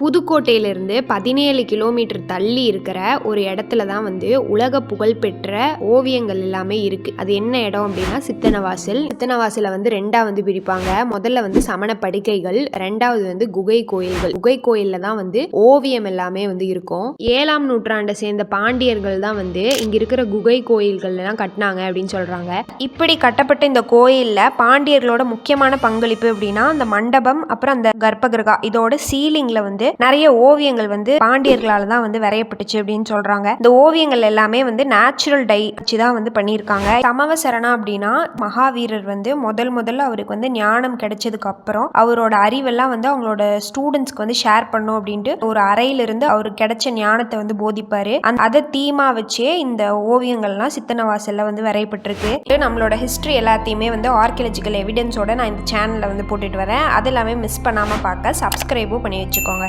புதுக்கோட்டையிலிருந்து 17 kilometre தள்ளி இருக்கிற ஒரு இடத்துல தான் வந்து உலக புகழ்பெற்ற ஓவியங்கள் எல்லாமே இருக்கு. அது என்ன இடம் அப்படின்னா சித்தனவாசல். சித்தனவாசலை வந்து ரெண்டா வந்து பிரிப்பாங்க. முதல்ல வந்து சமண படுக்கைகள், ரெண்டாவது வந்து குகை கோயில்கள். குகை கோயில்ல தான் வந்து ஓவியம் எல்லாமே வந்து இருக்கும். 7ஆம் நூற்றாண்டை சேர்ந்த பாண்டியர்கள் தான் வந்து இங்க இருக்கிற குகை கோயில்கள் எல்லாம் கட்டினாங்க அப்படின்னு சொல்றாங்க. இப்படி கட்டப்பட்ட இந்த கோயில்ல பாண்டியர்களோட முக்கியமான பங்களிப்பு அப்படின்னா அந்த மண்டபம், அப்புறம் அந்த கர்ப்பகிரகா, இதோட சீலிங்ல வந்து நிறைய ஓவியங்கள் வந்து பாண்டியர்களால தான் வந்து வரையப்பட்டுச்சு அப்படின்னு சொல்றாங்க. இந்த ஓவியங்கள் எல்லாமே வந்து நேச்சுரல் டை வச்சு தான் வந்து பண்ணியிருக்காங்க. சமவசரணா அப்படின்னா மகாவீரர் வந்து முதல்ல அவருக்கு வந்து ஞானம் கிடைச்சதுக்கு அப்புறம் அவரோட அறிவெல்லாம் வந்து அவங்களோட ஸ்டூடெண்ட்ஸ்க்கு வந்து ஷேர் பண்ணும் அப்படின்ட்டு ஒரு அறையிலிருந்து அவருக்கு கிடைச்ச ஞானத்தை வந்து போதிப்பாரு. அதை தீமா வச்சே இந்த ஓவியங்கள்லாம் சித்தனவாசல்ல வந்து வரையப்பட்டிருக்கு. நம்மளோட ஹிஸ்டரி எல்லாத்தையுமே வந்து ஆர்கியாலஜிக்கல் எவிடன்ஸோட நான் இந்த சேனல்ல வந்து போட்டுட்டு வரேன். அது எல்லாமே மிஸ் பண்ணாம பார்க்க சப்ஸ்கிரைபும் பண்ணி வச்சுக்கோங்க.